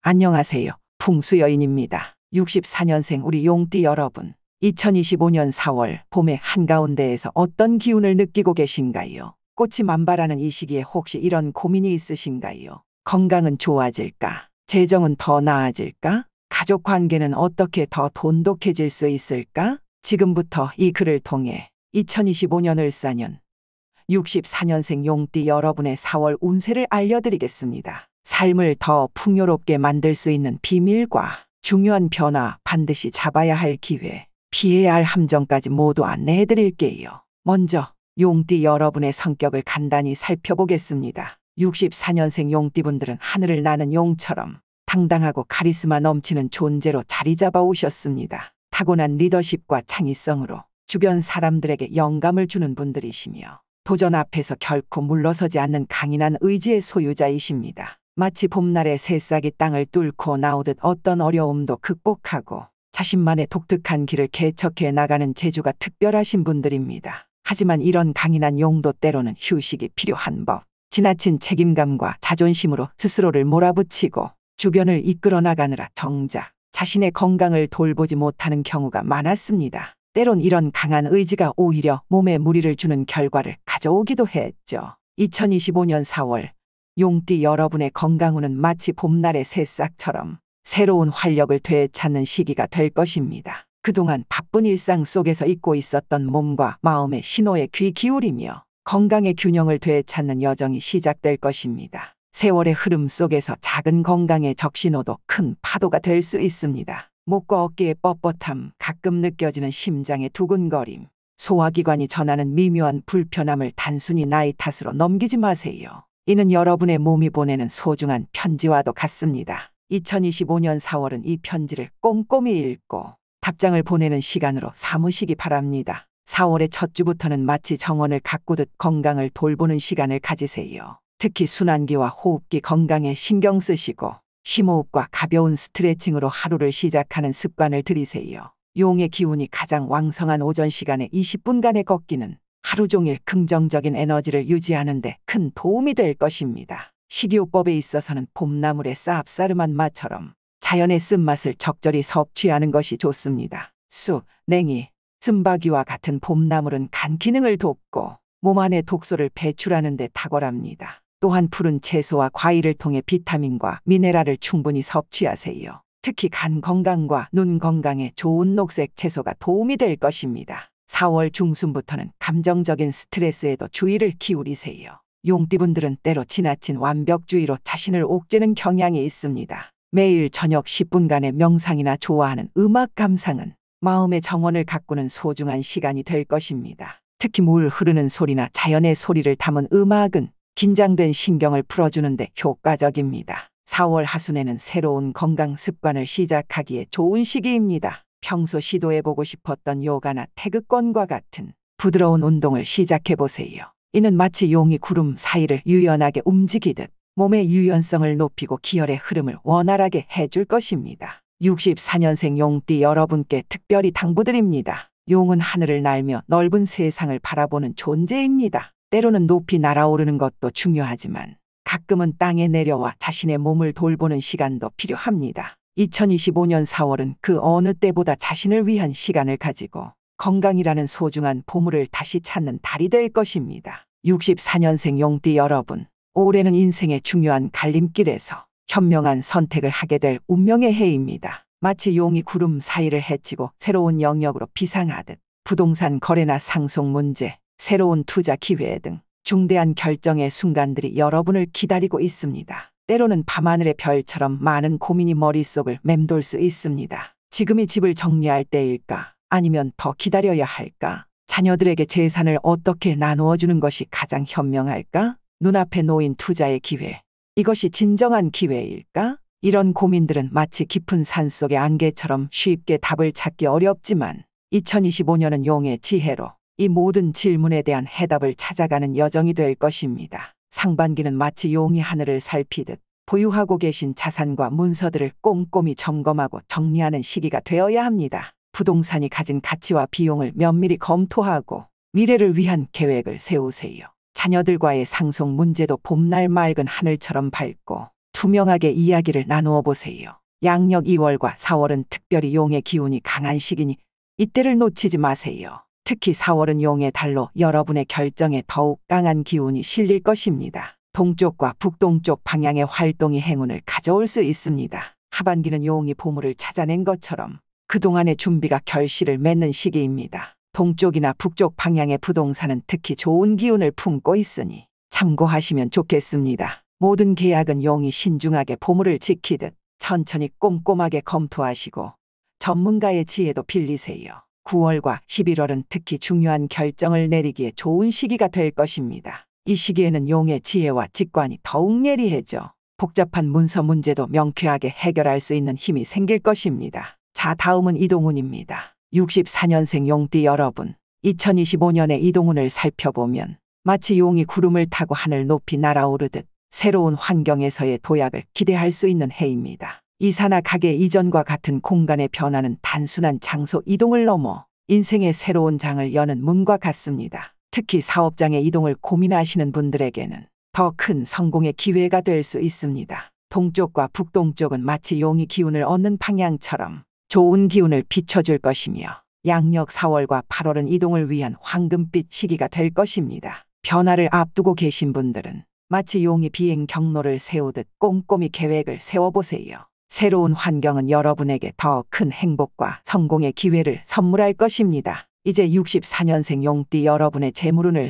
안녕하세요. 풍수여인입니다. 64년생 우리 용띠 여러분. 2025년 4월 봄의 한가운데에서 어떤 기운을 느끼고 계신가요? 꽃이 만발하는 이 시기에 혹시 이런 고민이 있으신가요? 건강은 좋아질까? 재정은 더 나아질까? 가족 관계는 어떻게 더 돈독해질 수 있을까? 지금부터 이 글을 통해 2025년 을사년 64년생 용띠 여러분의 4월 운세를 알려드리겠습니다. 삶을 더 풍요롭게 만들 수 있는 비밀과 중요한 변화, 반드시 잡아야 할 기회, 피해야 할 함정까지 모두 안내해드릴게요. 먼저 용띠 여러분의 성격을 간단히 살펴보겠습니다. 64년생 용띠분들은 하늘을 나는 용처럼 당당하고 카리스마 넘치는 존재로 자리 잡아 오셨습니다. 타고난 리더십과 창의성으로 주변 사람들에게 영감을 주는 분들이시며 도전 앞에서 결코 물러서지 않는 강인한 의지의 소유자이십니다. 마치 봄날의 새싹이 땅을 뚫고 나오듯 어떤 어려움도 극복하고 자신만의 독특한 길을 개척해 나가는 재주가 특별하신 분들입니다. 하지만 이런 강인한 용도 때로는 휴식이 필요한 법. 지나친 책임감과 자존심으로 스스로를 몰아붙이고 주변을 이끌어 나가느라 정작 자신의 건강을 돌보지 못하는 경우가 많았습니다. 때론 이런 강한 의지가 오히려 몸에 무리를 주는 결과를 가져오기도 했죠. 2025년 4월 용띠 여러분의 건강운은 마치 봄날의 새싹처럼 새로운 활력을 되찾는 시기가 될 것입니다. 그동안 바쁜 일상 속에서 잊고 있었던 몸과 마음의 신호에 귀 기울이며 건강의 균형을 되찾는 여정이 시작될 것입니다. 세월의 흐름 속에서 작은 건강의 적신호도 큰 파도가 될 수 있습니다. 목과 어깨의 뻣뻣함, 가끔 느껴지는 심장의 두근거림, 소화기관이 전하는 미묘한 불편함을 단순히 나이 탓으로 넘기지 마세요. 이는 여러분의 몸이 보내는 소중한 편지와도 같습니다. 2025년 4월은 이 편지를 꼼꼼히 읽고 답장을 보내는 시간으로 삼으시기 바랍니다. 4월의 첫 주부터는 마치 정원을 가꾸듯 건강을 돌보는 시간을 가지세요. 특히 순환기와 호흡기 건강에 신경 쓰시고 심호흡과 가벼운 스트레칭으로 하루를 시작하는 습관을 들이세요. 용의 기운이 가장 왕성한 오전 시간에 20분간의 걷기는 하루 종일 긍정적인 에너지를 유지하는 데 큰 도움이 될 것입니다. 식이요법에 있어서는 봄나물의 쌉싸름한 맛처럼 자연의 쓴맛을 적절히 섭취하는 것이 좋습니다. 쑥, 냉이, 쓴바귀와 같은 봄나물은 간 기능을 돕고 몸 안의 독소를 배출하는 데 탁월합니다. 또한 푸른 채소와 과일을 통해 비타민과 미네랄을 충분히 섭취하세요. 특히 간 건강과 눈 건강에 좋은 녹색 채소가 도움이 될 것입니다. 4월 중순부터는 감정적인 스트레스에도 주의를 기울이세요. 용띠분들은 때로 지나친 완벽주의로 자신을 옥죄는 경향이 있습니다. 매일 저녁 10분간의 명상이나 좋아하는 음악 감상은 마음의 정원을 가꾸는 소중한 시간이 될 것입니다. 특히 물 흐르는 소리나 자연의 소리를 담은 음악은 긴장된 신경을 풀어주는 데 효과적입니다. 4월 하순에는 새로운 건강 습관을 시작하기에 좋은 시기입니다. 평소 시도해보고 싶었던 요가나 태극권과 같은 부드러운 운동을 시작해보세요. 이는 마치 용이 구름 사이를 유연하게 움직이듯 몸의 유연성을 높이고 기혈의 흐름을 원활하게 해줄 것입니다. 64년생 용띠 여러분께 특별히 당부드립니다. 용은 하늘을 날며 넓은 세상을 바라보는 존재입니다. 때로는 높이 날아오르는 것도 중요하지만 가끔은 땅에 내려와 자신의 몸을 돌보는 시간도 필요합니다. 2025년 4월은 그 어느 때보다 자신을 위한 시간을 가지고 건강이라는 소중한 보물을 다시 찾는 달이 될 것입니다. 64년생 용띠 여러분, 올해는 인생의 중요한 갈림길에서 현명한 선택을 하게 될 운명의 해입니다. 마치 용이 구름 사이를 헤치고 새로운 영역으로 비상하듯 부동산 거래나 상속 문제, 새로운 투자 기회 등 중대한 결정의 순간들이 여러분을 기다리고 있습니다. 때로는 밤하늘의 별처럼 많은 고민이 머릿속을 맴돌 수 있습니다. 지금이 집을 정리할 때일까? 아니면 더 기다려야 할까? 자녀들에게 재산을 어떻게 나누어 주는 것이 가장 현명할까? 눈앞에 놓인 투자의 기회, 이것이 진정한 기회일까? 이런 고민들은 마치 깊은 산속의 안개처럼 쉽게 답을 찾기 어렵지만 2025년은 용의 지혜로 이 모든 질문에 대한 해답을 찾아가는 여정이 될 것입니다. 상반기는 마치 용이 하늘을 살피듯 보유하고 계신 자산과 문서들을 꼼꼼히 점검하고 정리하는 시기가 되어야 합니다. 부동산이 가진 가치와 비용을 면밀히 검토하고 미래를 위한 계획을 세우세요. 자녀들과의 상속 문제도 봄날 맑은 하늘처럼 밝고 투명하게 이야기를 나누어 보세요. 양력 2월과 4월은 특별히 용의 기운이 강한 시기니 이때를 놓치지 마세요. 특히 4월은 용의 달로 여러분의 결정에 더욱 강한 기운이 실릴 것입니다. 동쪽과 북동쪽 방향의 활동이 행운을 가져올 수 있습니다. 하반기는 용이 보물을 찾아낸 것처럼 그동안의 준비가 결실을 맺는 시기입니다. 동쪽이나 북쪽 방향의 부동산은 특히 좋은 기운을 품고 있으니 참고하시면 좋겠습니다. 모든 계약은 용이 신중하게 보물을 지키듯 천천히 꼼꼼하게 검토하시고 전문가의 지혜도 빌리세요. 9월과 11월은 특히 중요한 결정을 내리기에 좋은 시기가 될 것입니다. 이 시기에는 용의 지혜와 직관이 더욱 예리해져 복잡한 문서 문제도 명쾌하게 해결할 수 있는 힘이 생길 것입니다. 자, 다음은 이동운입니다. 64년생 용띠 여러분, 2025년의 이동운을 살펴보면 마치 용이 구름을 타고 하늘 높이 날아오르듯 새로운 환경에서의 도약을 기대할 수 있는 해입니다. 이사나 가게 이전과 같은 공간의 변화는 단순한 장소 이동을 넘어 인생의 새로운 장을 여는 문과 같습니다. 특히 사업장의 이동을 고민하시는 분들에게는 더 큰 성공의 기회가 될 수 있습니다. 동쪽과 북동쪽은 마치 용이 기운을 얻는 방향처럼 좋은 기운을 비춰줄 것이며 양력 4월과 8월은 이동을 위한 황금빛 시기가 될 것입니다. 변화를 앞두고 계신 분들은 마치 용이 비행 경로를 세우듯 꼼꼼히 계획을 세워보세요. 새로운 환경은 여러분에게 더 큰 행복과 성공의 기회를 선물할 것입니다. 이제 64년생 용띠 여러분의 재물운을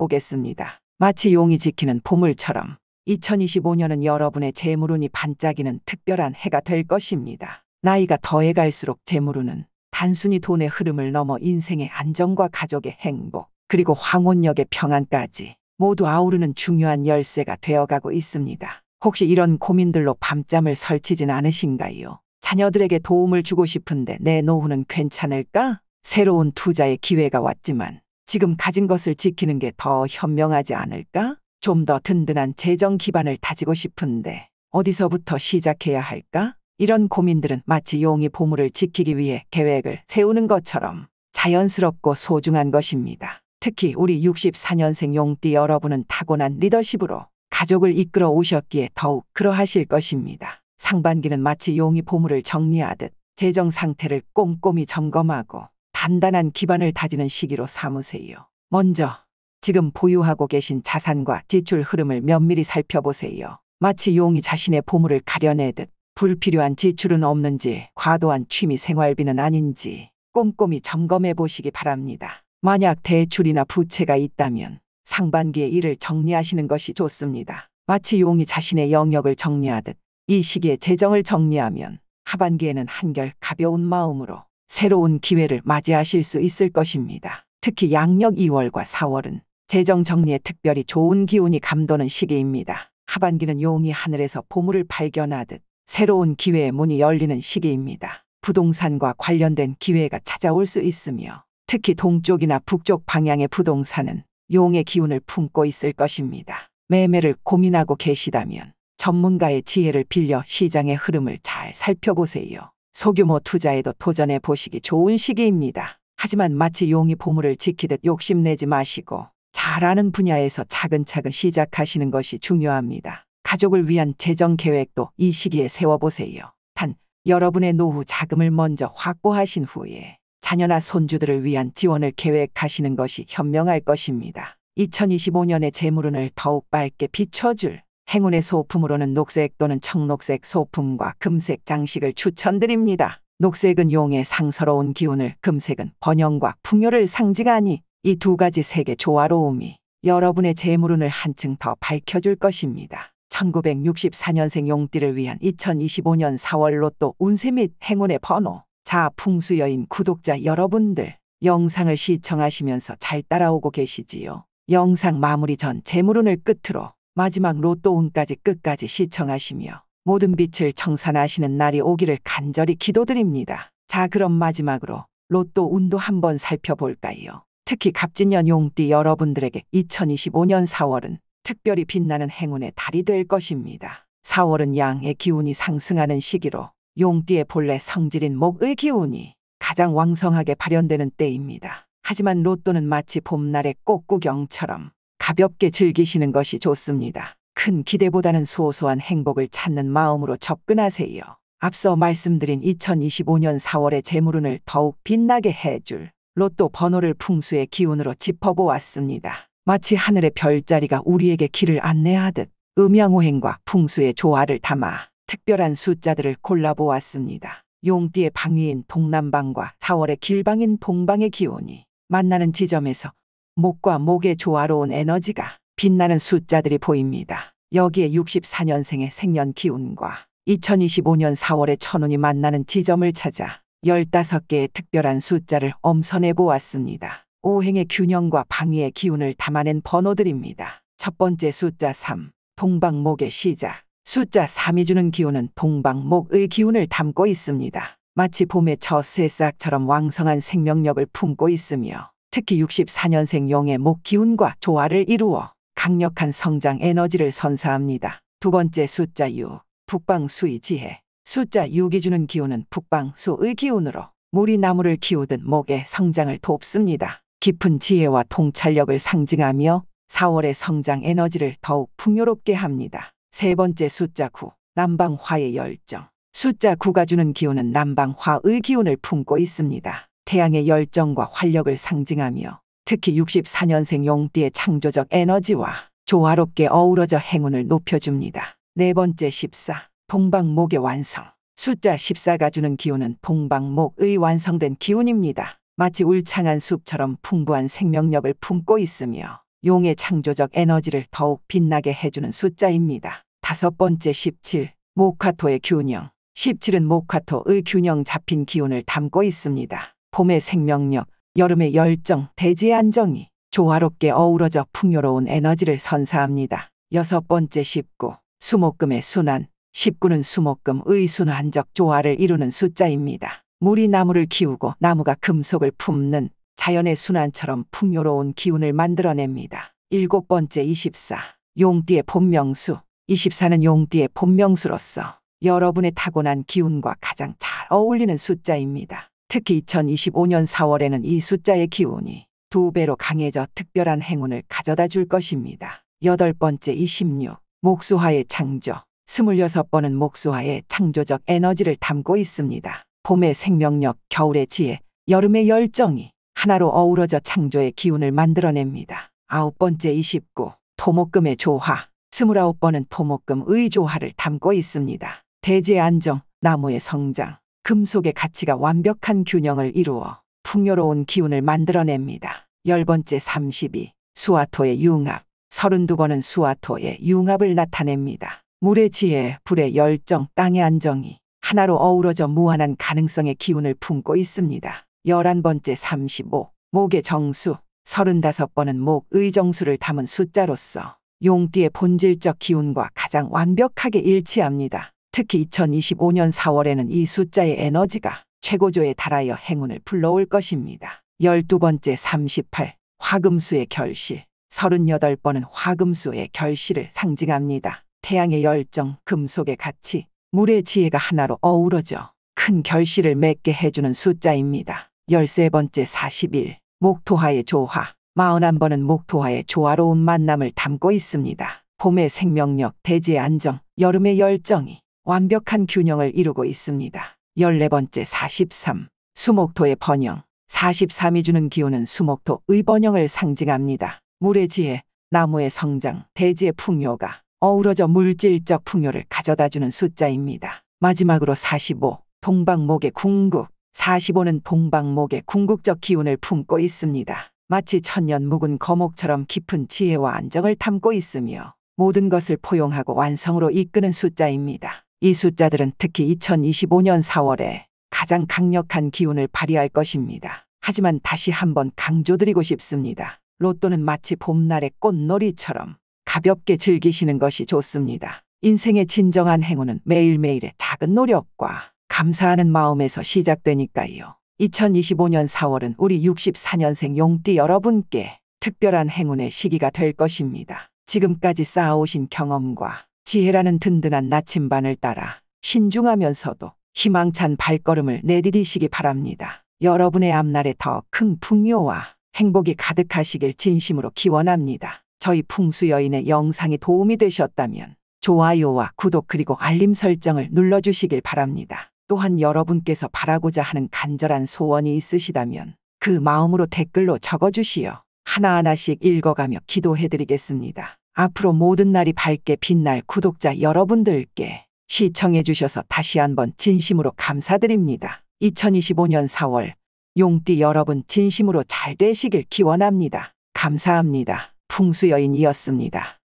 살펴보겠습니다. 마치 용이 지키는 보물처럼 2025년은 여러분의 재물운이 반짝이는 특별한 해가 될 것입니다. 나이가 더해갈수록 재물운은 단순히 돈의 흐름을 넘어 인생의 안정과 가족의 행복, 그리고 황혼역의 평안까지 모두 아우르는 중요한 열쇠가 되어가고 있습니다. 혹시 이런 고민들로 밤잠을 설치진 않으신가요? 자녀들에게 도움을 주고 싶은데 내 노후는 괜찮을까? 새로운 투자의 기회가 왔지만 지금 가진 것을 지키는 게 더 현명하지 않을까? 좀 더 든든한 재정 기반을 다지고 싶은데 어디서부터 시작해야 할까? 이런 고민들은 마치 용이 보물을 지키기 위해 계획을 세우는 것처럼 자연스럽고 소중한 것입니다. 특히 우리 64년생 용띠 여러분은 타고난 리더십으로 가족을 이끌어 오셨기에 더욱 그러하실 것입니다. 상반기는 마치 용이 보물을 정리하듯 재정 상태를 꼼꼼히 점검하고 단단한 기반을 다지는 시기로 삼으세요. 먼저 지금 보유하고 계신 자산과 지출 흐름을 면밀히 살펴보세요. 마치 용이 자신의 보물을 가려내듯 불필요한 지출은 없는지, 과도한 취미 생활비는 아닌지 꼼꼼히 점검해 보시기 바랍니다. 만약 대출이나 부채가 있다면 상반기에 이를 정리하시는 것이 좋습니다. 마치 용이 자신의 영역을 정리하듯 이 시기에 재정을 정리하면 하반기에는 한결 가벼운 마음으로 새로운 기회를 맞이하실 수 있을 것입니다. 특히 양력 2월과 4월은 재정 정리에 특별히 좋은 기운이 감도는 시기입니다. 하반기는 용이 하늘에서 보물을 발견하듯 새로운 기회의 문이 열리는 시기입니다. 부동산과 관련된 기회가 찾아올 수 있으며 특히 동쪽이나 북쪽 방향의 부동산은 용의 기운을 품고 있을 것입니다. 매매를 고민하고 계시다면 전문가의 지혜를 빌려 시장의 흐름을 잘 살펴보세요. 소규모 투자에도 도전해 보시기 좋은 시기입니다. 하지만 마치 용이 보물을 지키듯 욕심내지 마시고 잘하는 분야에서 차근차근 시작하시는 것이 중요합니다. 가족을 위한 재정 계획도 이 시기에 세워보세요. 단, 여러분의 노후 자금을 먼저 확보하신 후에 자녀나 손주들을 위한 지원을 계획하시는 것이 현명할 것입니다. 2025년의 재물운을 더욱 밝게 비춰줄 행운의 소품으로는 녹색 또는 청록색 소품과 금색 장식을 추천드립니다. 녹색은 용의 상서로운 기운을, 금색은 번영과 풍요를 상징하니 이 두 가지 색의 조화로움이 여러분의 재물운을 한층 더 밝혀줄 것입니다. 1964년생 용띠를 위한 2025년 4월 로또 운세 및 행운의 번호. 자, 풍수여인 구독자 여러분들, 영상을 시청하시면서 잘 따라오고 계시지요? 영상 마무리 전 재물운을 끝으로 마지막 로또 운까지 끝까지 시청하시며 모든 빛을 청산하시는 날이 오기를 간절히 기도드립니다. 자, 그럼 마지막으로 로또 운도 한번 살펴볼까요? 특히 갑진년 용띠 여러분들에게 2025년 4월은 특별히 빛나는 행운의 달이 될 것입니다. 4월은 양의 기운이 상승하는 시기로 용띠의 본래 성질인 목의 기운이 가장 왕성하게 발현되는 때입니다. 하지만 로또는 마치 봄날의 꽃구경처럼 가볍게 즐기시는 것이 좋습니다. 큰 기대보다는 소소한 행복을 찾는 마음으로 접근하세요. 앞서 말씀드린 2025년 4월의 재물운을 더욱 빛나게 해줄 로또 번호를 풍수의 기운으로 짚어보았습니다. 마치 하늘의 별자리가 우리에게 길을 안내하듯 음양오행과 풍수의 조화를 담아 특별한 숫자들을 골라보았습니다. 용띠의 방위인 동남방과 4월의 길방인 동방의 기운이 만나는 지점에서 목과 목의 조화로운 에너지가 빛나는 숫자들이 보입니다. 여기에 64년생의 생년 기운과 2025년 4월의 천운이 만나는 지점을 찾아 15개의 특별한 숫자를 엄선해 보았습니다. 오행의 균형과 방위의 기운을 담아낸 번호들입니다. 첫 번째 숫자 3, 동방목의 시작. 숫자 3이 주는 기운은 동방목의 기운을 담고 있습니다. 마치 봄의 첫 새싹처럼 왕성한 생명력을 품고 있으며 특히 64년생 용의 목 기운과 조화를 이루어 강력한 성장 에너지를 선사합니다. 두 번째 숫자 6, 북방수의 지혜. 숫자 6이 주는 기운은 북방수의 기운으로 물이 나무를 키우듯 목의 성장을 돕습니다. 깊은 지혜와 통찰력을 상징하며 4월의 성장 에너지를 더욱 풍요롭게 합니다. 세 번째 숫자 9, 남방화의 열정. 숫자 9가 주는 기운은 남방화의 기운을 품고 있습니다. 태양의 열정과 활력을 상징하며 특히 64년생 용띠의 창조적 에너지와 조화롭게 어우러져 행운을 높여줍니다. 네 번째 14, 동방목의 완성. 숫자 14가 주는 기운은 동방목의 완성된 기운입니다. 마치 울창한 숲처럼 풍부한 생명력을 품고 있으며 용의 창조적 에너지를 더욱 빛나게 해주는 숫자입니다. 다섯 번째 17, 목화토의 균형. 17은 목화토의 균형 잡힌 기운을 담고 있습니다. 봄의 생명력, 여름의 열정, 대지의 안정이 조화롭게 어우러져 풍요로운 에너지를 선사합니다. 여섯 번째 19, 수목금의 순환. 19는 수목금의 순환적 조화를 이루는 숫자입니다. 물이 나무를 키우고 나무가 금속을 품는 자연의 순환처럼 풍요로운 기운을 만들어냅니다. 일곱 번째 24, 용띠의 본명수. 24는 용띠의 본명수로서 여러분의 타고난 기운과 가장 잘 어울리는 숫자입니다. 특히 2025년 4월에는 이 숫자의 기운이 2배로 강해져 특별한 행운을 가져다 줄 것입니다. 여덟 번째 26, 목수화의 창조. 26번은 목수화의 창조적 에너지를 담고 있습니다. 봄의 생명력, 겨울의 지혜, 여름의 열정이 하나로 어우러져 창조의 기운을 만들어냅니다. 아홉 번째 29, 토목금의 조화. 29번은 토목금의 조화를 담고 있습니다. 대지의 안정, 나무의 성장, 금속의 가치가 완벽한 균형을 이루어 풍요로운 기운을 만들어냅니다. 열 번째 32, 수화토의 융합. 32번은 수화토의 융합을 나타냅니다. 물의 지혜, 불의 열정, 땅의 안정이 하나로 어우러져 무한한 가능성의 기운을 품고 있습니다. 11번째 35, 목의 정수. 35번은 목의 정수를 담은 숫자로서 용띠의 본질적 기운과 가장 완벽하게 일치합니다. 특히 2025년 4월에는 이 숫자의 에너지가 최고조에 달하여 행운을 불러올 것입니다. 12번째 38, 화금수의 결실. 38번은 화금수의 결실을 상징합니다. 태양의 열정, 금속의 가치, 물의 지혜가 하나로 어우러져 큰 결실을 맺게 해주는 숫자입니다. 13번째 41, 목토화의 조화. 41번은 목토화의 조화로운 만남을 담고 있습니다. 봄의 생명력, 대지의 안정, 여름의 열정이 완벽한 균형을 이루고 있습니다. 14번째 43, 수목토의 번영. 43이 주는 기운은 수목토의 번영을 상징합니다. 물의 지혜, 나무의 성장, 대지의 풍요가 어우러져 물질적 풍요를 가져다주는 숫자입니다. 마지막으로 45, 동방목의 궁극. 45는 동방목의 궁극적 기운을 품고 있습니다. 마치 천년 묵은 거목처럼 깊은 지혜와 안정을 담고 있으며 모든 것을 포용하고 완성으로 이끄는 숫자입니다. 이 숫자들은 특히 2025년 4월에 가장 강력한 기운을 발휘할 것입니다. 하지만 다시 한번 강조드리고 싶습니다. 로또는 마치 봄날의 꽃놀이처럼 가볍게 즐기시는 것이 좋습니다. 인생의 진정한 행운은 매일매일의 작은 노력과 감사하는 마음에서 시작되니까요. 2025년 4월은 우리 64년생 용띠 여러분께 특별한 행운의 시기가 될 것입니다. 지금까지 쌓아오신 경험과 지혜라는 든든한 나침반을 따라 신중하면서도 희망찬 발걸음을 내디디시기 바랍니다. 여러분의 앞날에 더 큰 풍요와 행복이 가득하시길 진심으로 기원합니다. 저희 풍수여인의 영상이 도움이 되셨다면 좋아요와 구독 그리고 알림 설정을 눌러주시길 바랍니다. 또한 여러분께서 바라고자 하는 간절한 소원이 있으시다면 그 마음으로 댓글로 적어주시어 하나하나씩 읽어가며 기도해드리겠습니다. 앞으로 모든 날이 밝게 빛날 구독자 여러분들께 시청해주셔서 다시 한번 진심으로 감사드립니다. 2025년 4월 용띠 여러분 진심으로 잘 되시길 기원합니다. 감사합니다. 풍수여인이었습니다.